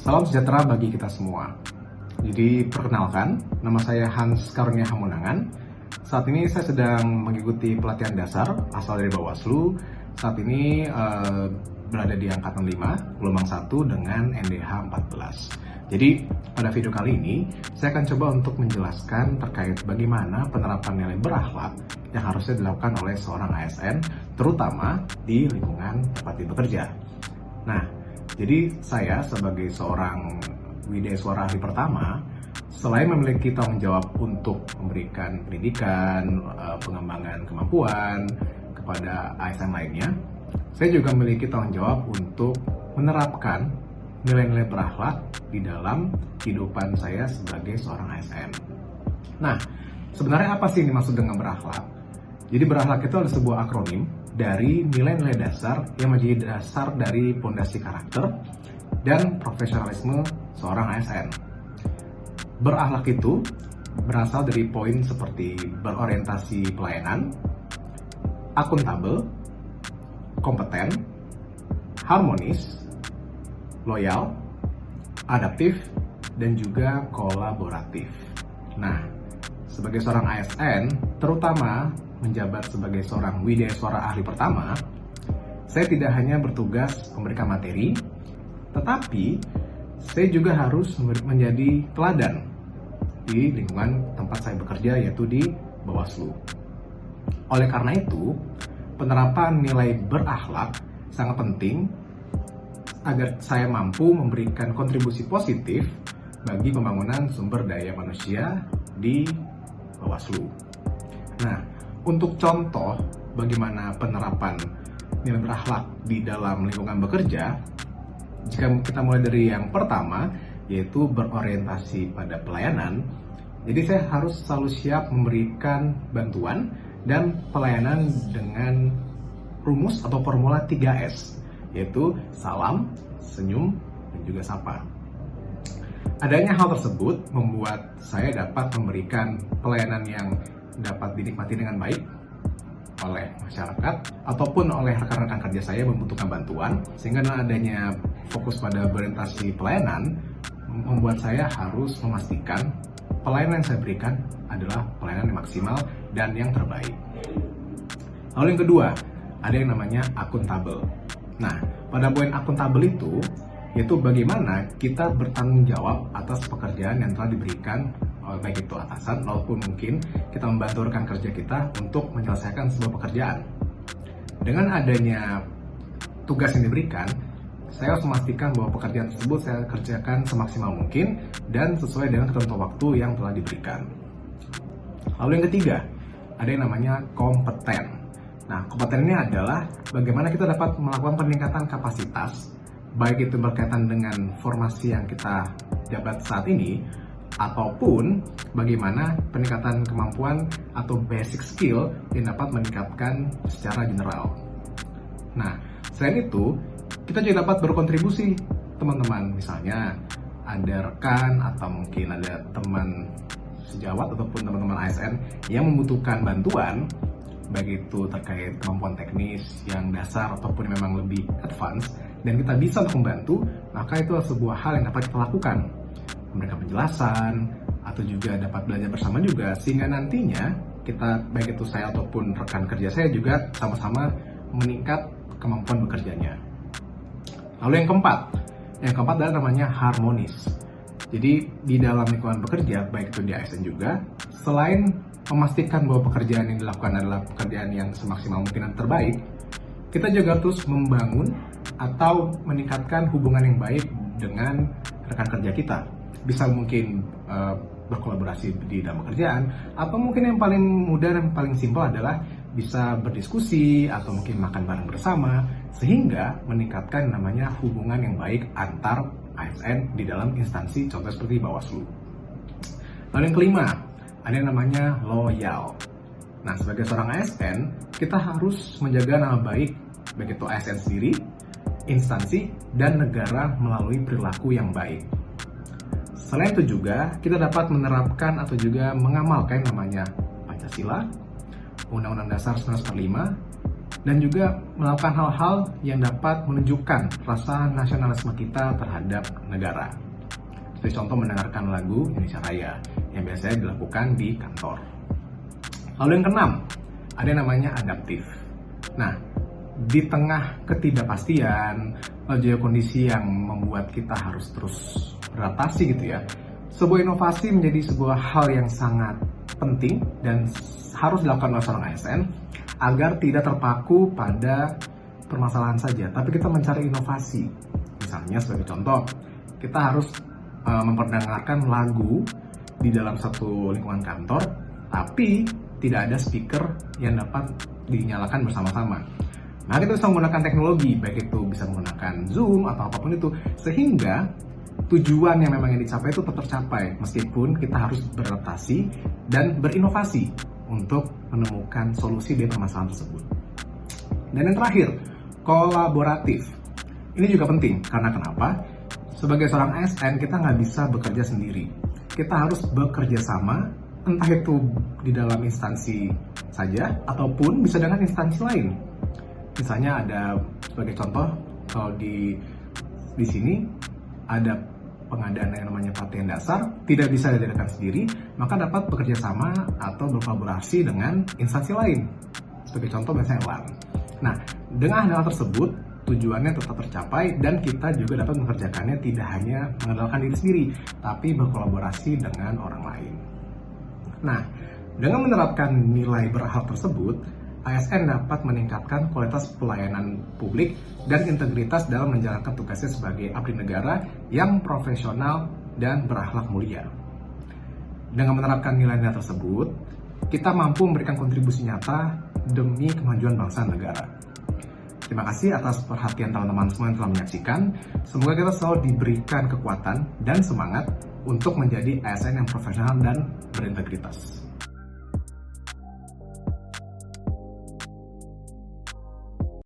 Salam sejahtera bagi kita semua. Jadi perkenalkan, nama saya Hans Karunia Hamunangan. Saat ini saya sedang mengikuti pelatihan dasar asal dari Bawaslu. Saat ini berada di angkatan 5, gelombang 1 dengan NDH 14. Jadi pada video kali ini, saya akan coba untuk menjelaskan terkait bagaimana penerapan nilai berakhlak yang harusnya dilakukan oleh seorang ASN, terutama di lingkungan tempat dia bekerja. Nah, jadi saya sebagai seorang widesuara ahli pertama, selain memiliki tanggung jawab untuk memberikan pendidikan, pengembangan kemampuan kepada ASN lainnya, saya juga memiliki tanggung jawab untuk menerapkan nilai-nilai berakhlak di dalam kehidupan saya sebagai seorang ASN. Nah, sebenarnya apa sih yang dimaksud dengan berakhlak? Jadi berakhlak itu adalah sebuah akronim dari nilai-nilai dasar yang menjadi dasar dari fondasi karakter dan profesionalisme seorang ASN. Berakhlak itu berasal dari poin seperti berorientasi pelayanan, akuntabel, kompeten, harmonis, loyal, adaptif, dan juga kolaboratif. Nah, sebagai seorang ASN, terutama menjabat sebagai seorang widesuara ahli pertama, saya tidak hanya bertugas memberikan materi, tetapi saya juga harus menjadi teladan di lingkungan tempat saya bekerja, yaitu di Bawaslu. Oleh karena itu, penerapan nilai berakhlak sangat penting agar saya mampu memberikan kontribusi positif bagi pembangunan sumber daya manusia di Bawaslu. Nah, untuk contoh bagaimana penerapan nilai berakhlak di dalam lingkungan bekerja, jika kita mulai dari yang pertama, yaitu berorientasi pada pelayanan, jadi saya harus selalu siap memberikan bantuan dan pelayanan dengan rumus atau formula 3S, yaitu salam, senyum, dan juga sapa. Adanya hal tersebut membuat saya dapat memberikan pelayanan yang dapat dinikmati dengan baik oleh masyarakat ataupun oleh rekan-rekan kerja saya membutuhkan bantuan, sehingga dengan adanya fokus pada berorientasi pelayanan membuat saya harus memastikan pelayanan yang saya berikan adalah pelayanan yang maksimal dan yang terbaik. Lalu yang kedua, ada yang namanya akuntabel. Nah, pada poin akuntabel itu yaitu bagaimana kita bertanggung jawab atas pekerjaan yang telah diberikan, baik itu atasan maupun mungkin kita membantu rekan kerja kita untuk menyelesaikan sebuah pekerjaan. Dengan adanya tugas yang diberikan, saya harus memastikan bahwa pekerjaan tersebut saya kerjakan semaksimal mungkin dan sesuai dengan ketentuan waktu yang telah diberikan. Lalu yang ketiga, ada yang namanya kompeten. Nah, kompeten ini adalah bagaimana kita dapat melakukan peningkatan kapasitas, baik itu berkaitan dengan formasi yang kita jabat saat ini, ataupun bagaimana peningkatan kemampuan atau basic skill yang dapat meningkatkan secara general. Nah, selain itu, kita juga dapat berkontribusi, teman-teman. Misalnya, ada rekan atau mungkin ada teman sejawat ataupun teman-teman ASN yang membutuhkan bantuan, baik itu terkait kemampuan teknis yang dasar ataupun yang memang lebih advance, dan kita bisa untuk membantu, maka itu adalah sebuah hal yang dapat kita lakukan. Memberikan penjelasan, atau juga dapat belajar bersama juga, sehingga nantinya kita, baik itu saya ataupun rekan kerja saya juga sama-sama meningkat kemampuan bekerjanya. Lalu yang keempat adalah namanya harmonis. Jadi di dalam lingkungan bekerja, baik itu di ASN juga, selain memastikan bahwa pekerjaan yang dilakukan adalah pekerjaan yang semaksimal mungkin dan terbaik, kita juga terus membangun atau meningkatkan hubungan yang baik dengan rekan kerja kita. Bisa mungkin berkolaborasi di dalam pekerjaan, atau mungkin yang paling mudah dan paling simpel adalah bisa berdiskusi atau mungkin makan bareng bersama, sehingga meningkatkan namanya hubungan yang baik antar ASN di dalam instansi, contoh seperti Bawaslu. Lalu yang kelima, ada yang namanya loyal. Nah, sebagai seorang ASN, kita harus menjaga nama baik, baik itu ASN sendiri, instansi, dan negara melalui perilaku yang baik. Selain itu juga, kita dapat menerapkan atau juga mengamalkan namanya Pancasila, Undang-Undang Dasar 1945, dan juga melakukan hal-hal yang dapat menunjukkan rasa nasionalisme kita terhadap negara. Seperti contoh mendengarkan lagu Indonesia Raya yang biasanya dilakukan di kantor. Lalu yang keenam, ada yang namanya adaptif. Nah, di tengah ketidakpastian, juga kondisi yang membuat kita harus terus beradaptasi gitu ya, sebuah inovasi menjadi sebuah hal yang sangat penting dan harus dilakukan oleh seorang ASN agar tidak terpaku pada permasalahan saja, tapi kita mencari inovasi. Misalnya sebagai contoh, kita harus memperdengarkan lagu di dalam satu lingkungan kantor, tapi tidak ada speaker yang dapat dinyalakan bersama-sama. Nah, kita bisa menggunakan teknologi, baik itu bisa menggunakan Zoom atau apapun itu, sehingga tujuan yang memang yang dicapai itu tetap tercapai, meskipun kita harus beradaptasi dan berinovasi untuk menemukan solusi dari permasalahan tersebut. Dan yang terakhir, kolaboratif. Ini juga penting, karena kenapa? Sebagai seorang ASN, kita nggak bisa bekerja sendiri. Kita harus bekerja sama, entah itu di dalam instansi saja, ataupun bisa dengan instansi lain. Misalnya ada, sebagai contoh, kalau di sini ada pengadaan yang namanya pelatihan dasar, tidak bisa diadakan sendiri, maka dapat bekerja sama atau berkolaborasi dengan instansi lain. Sebagai contoh misalnya LAN. Nah, dengan hal tersebut, tujuannya tetap tercapai dan kita juga dapat mengerjakannya tidak hanya mengandalkan diri sendiri, tapi berkolaborasi dengan orang lain. Nah, dengan menerapkan nilai berhal tersebut, ASN dapat meningkatkan kualitas pelayanan publik dan integritas dalam menjalankan tugasnya sebagai abdi negara yang profesional dan berakhlak mulia. Dengan menerapkan nilai-nilai tersebut, kita mampu memberikan kontribusi nyata demi kemajuan bangsa dan negara. Terima kasih atas perhatian teman-teman semua yang telah menyaksikan. Semoga kita selalu diberikan kekuatan dan semangat untuk menjadi ASN yang profesional dan berintegritas.